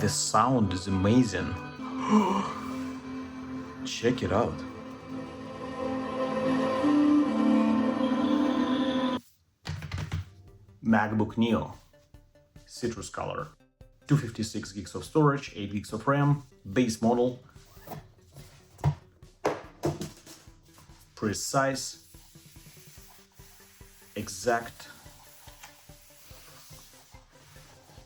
the sound is amazing. Check it out. MacBook Neo, citrus color, 256 gigs of storage, 8 gigs of RAM, base model, precise, exact.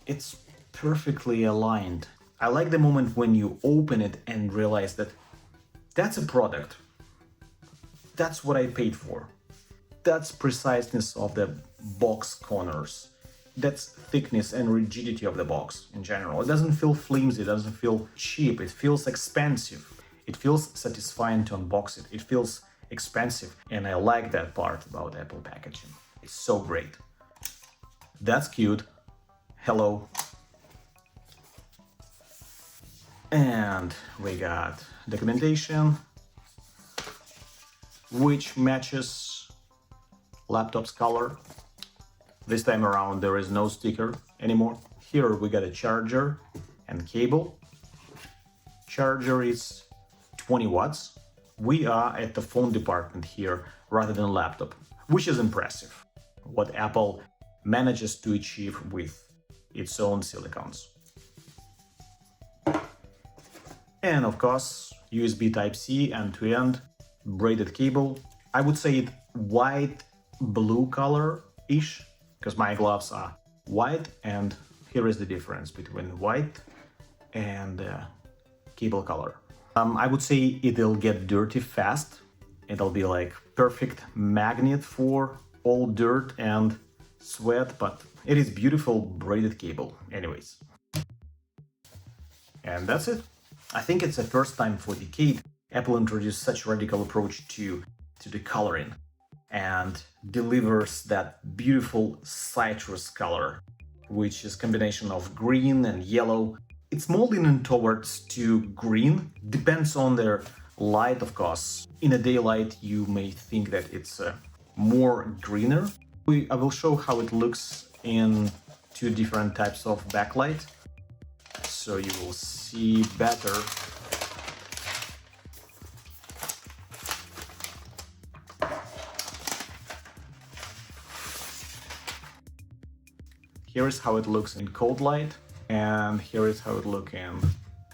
It's perfectly aligned. I like the moment when you open it and realize that that's a product. That's what I paid for. That's preciseness of the box corners. That's thickness and rigidity of the box in general. It doesn't feel flimsy, it doesn't feel cheap, it feels expensive. It feels satisfying to unbox it. It feels expensive, and I like that part about Apple packaging. It's so great. That's cute. Hello. And we got documentation, which matches laptop's color. This time around there is no sticker anymore. Here we got a charger and cable. Charger is 20 watts. We are at the phone department here rather than laptop, which is impressive. What Apple manages to achieve with its own silicons. And of course, USB Type-C end-to-end braided cable. I would say it white blue color-ish, because my gloves are white, and here is the difference between white and cable color. I would say it'll get dirty fast. It'll be like perfect magnet for all dirt and sweat, but it is beautiful braided cable anyways. And that's it. I think it's the first time for a decade Apple introduced such a radical approach to the coloring and delivers that beautiful citrus color, which is a combination of green and yellow. It's more leaning towards to green, depends on the light, of course. In a daylight, you may think that it's more greener. I will show how it looks in two different types of backlight, so you will see better. Here is how it looks in cold light, and here is how it looks in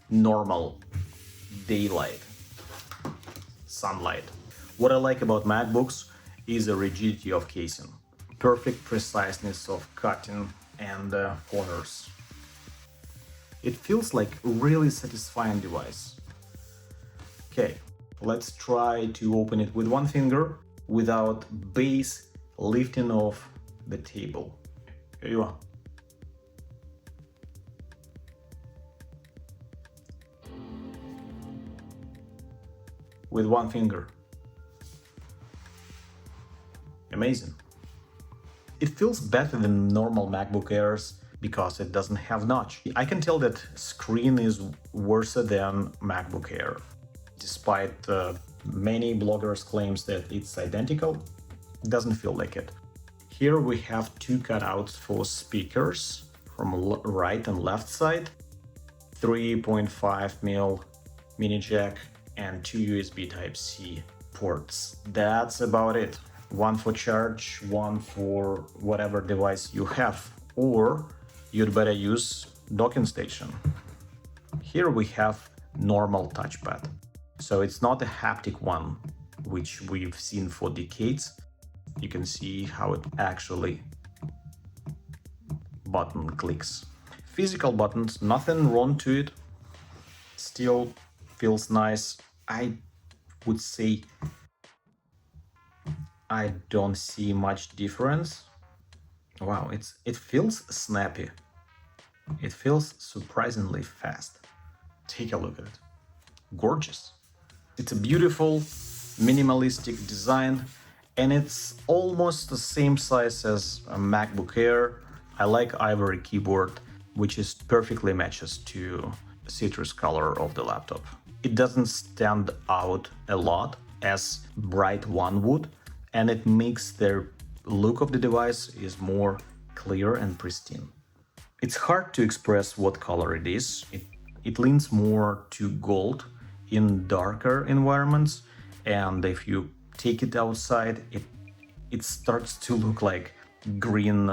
normal daylight, sunlight. What I like about MacBooks is the rigidity of casing, perfect preciseness of cutting and corners. It feels like a really satisfying device. Okay, let's try to open it with one finger without base lifting off the table. Here you are. With one finger. Amazing. It feels better than normal MacBook Airs because it doesn't have notch. I can tell that screen is worse than MacBook Air. Despite many bloggers' claims that it's identical, it doesn't feel like it. Here we have two cutouts for speakers from right and left side, 3.5mm mini jack, and two USB Type-C ports. That's about it. One for charge, one for whatever device you have, or you'd better use docking station. Here we have normal touchpad. So it's not a haptic one, which we've seen for decades. You can see how it actually button clicks. Physical buttons, nothing wrong to it. Still feels nice. I would say I don't see much difference. Wow, it feels snappy. It feels surprisingly fast. Take a look at it. Gorgeous. It's a beautiful, minimalistic design, and it's almost the same size as a MacBook Air. I like ivory keyboard, which is perfectly matches to the citrus color of the laptop. It doesn't stand out a lot as bright one would, and it makes the look of the device is more clear and pristine. It's hard to express what color it is. It leans more to gold in darker environments, and if you take it outside, it starts to look like green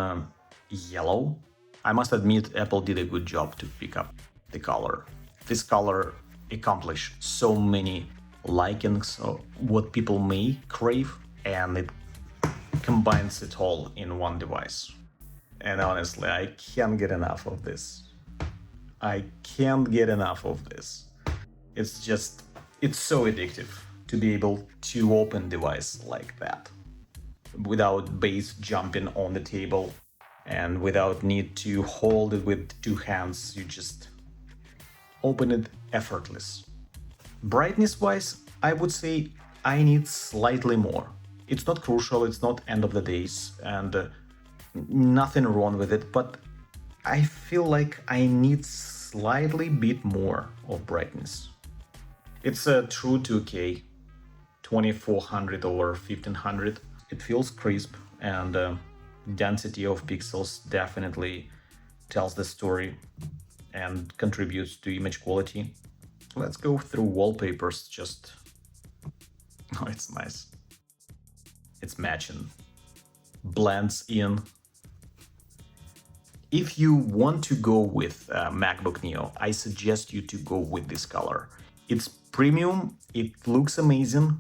yellow. I must admit, Apple did a good job to pick up the color. This color accomplished so many likings of what people may crave, and it combines it all in one device. And honestly, I can't get enough of this. I can't get enough of this. It's so addictive to be able to open device like that without base jumping on the table and without need to hold it with two hands. You just open it effortless. Brightness wise, I would say I need slightly more. It's not crucial, it's not end of the days, and nothing wrong with it, but I feel like I need slightly bit more of brightness. It's a true 2K, 2400 over 1500. It feels crisp, and density of pixels definitely tells the story and contributes to image quality. Let's go through wallpapers. Just oh, it's nice. It's matching, blends in. If you want to go with MacBook Neo, I suggest you to go with this color. It's premium, it looks amazing,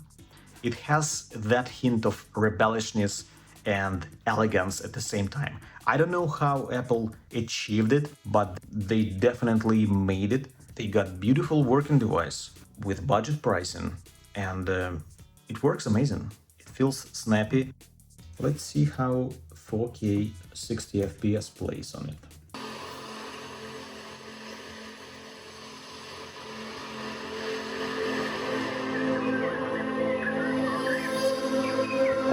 it has that hint of rebellishness and elegance at the same time. I don't know how Apple achieved it, but they definitely made it. They got beautiful working device with budget pricing, and it works amazing. It feels snappy. Let's see how 4K 60 FPS plays on it.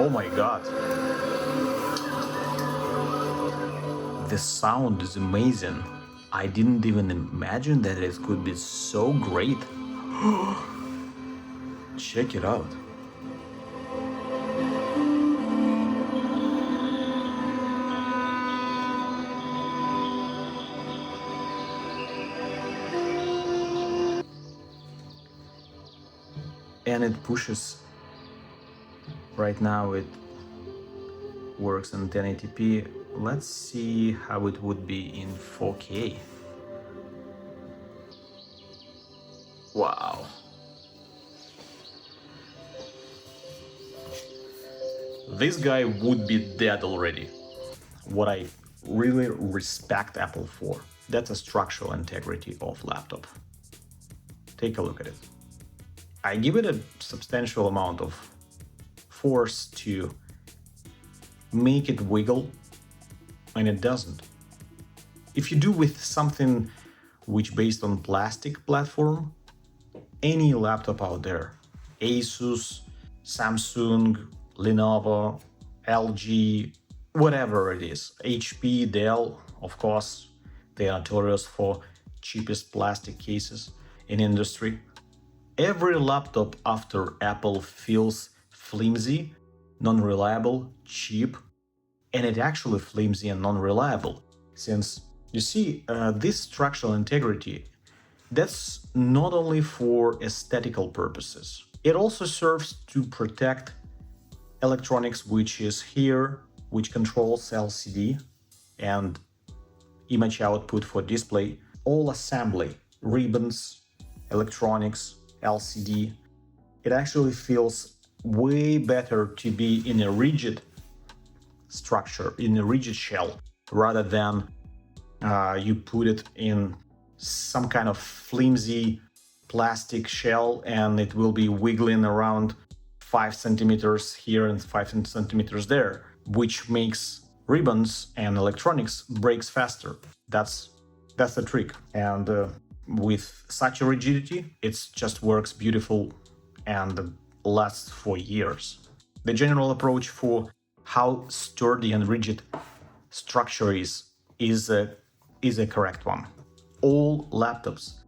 Oh my god. The sound is amazing. I didn't even imagine that it could be so great. Check it out. And it pushes. Right now it works in 1080p. Let's see how it would be in 4K. Wow. This guy would be dead already. What I really respect Apple for, that's the structural integrity of laptop. Take a look at it. I give it a substantial amount of force to make it wiggle, and it doesn't. If you do with something which based on plastic platform, any laptop out there, Asus, Samsung, Lenovo, LG, whatever it is, HP, Dell, of course, they are notorious for cheapest plastic cases in industry. Every laptop after Apple feels flimsy, non-reliable, cheap, and it actually flimsy and non-reliable, since you see this structural integrity, that's not only for aesthetical purposes. It also serves to protect electronics which is here, which controls LCD and image output for display, all assembly, ribbons, electronics, LCD. It actually feels way better to be in a rigid structure, in a rigid shell, rather than you put it in some kind of flimsy plastic shell and it will be wiggling around 5 centimeters here and 5 centimeters there, which makes ribbons and electronics breaks faster. That's the trick. And with such a rigidity, it just works beautiful and lasts for years. The general approach for how sturdy and rigid structure is a correct one. All laptops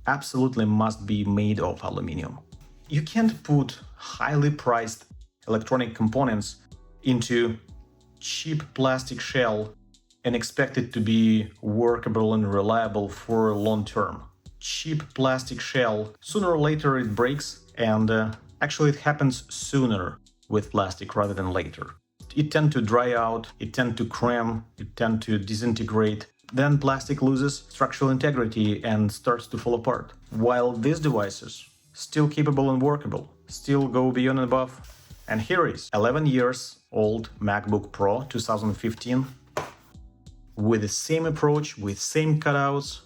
absolutely must be made of aluminum. You can't put highly priced electronic components into cheap plastic shell and expect it to be workable and reliable for long term. Cheap plastic shell, sooner or later it breaks, and actually it happens sooner with plastic rather than later. It tends to dry out, it tends to cram, it tends to disintegrate. Then plastic loses structural integrity and starts to fall apart. While these devices, still capable and workable, still go beyond and above. And here is 11 years old MacBook Pro 2015 with the same approach, with same cutouts.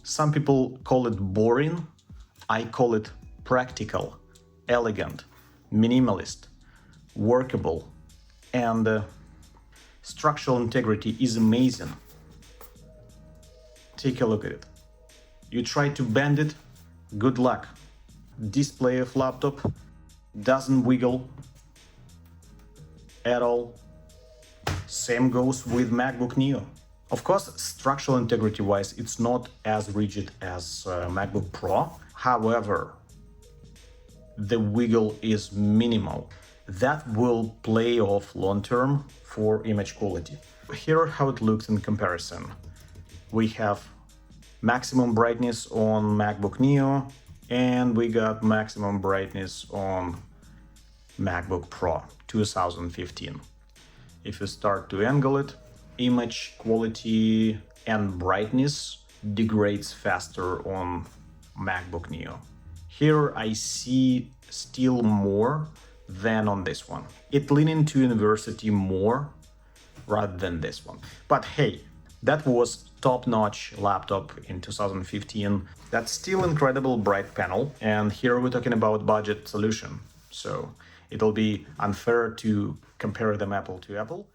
Some people call it boring. I call it practical, elegant, minimalist, workable, and structural integrity is amazing. Take a look at it. You try to bend it, good luck. Display of laptop doesn't wiggle at all. Same goes with MacBook Neo. Of course, structural integrity wise, it's not as rigid as MacBook Pro. However, the wiggle is minimal. That will play off long term for image quality. Here how it looks in comparison. We have maximum brightness on MacBook Neo, and we got maximum brightness on MacBook Pro 2015. If you start to angle it, image quality and brightness degrades faster on MacBook Neo. Here I see still more than on this one. It leans into university more rather than this one. But hey, that was top-notch laptop in 2015. That's still incredible bright panel. And here we're talking about budget solution. So it'll be unfair to compare them apple to apple.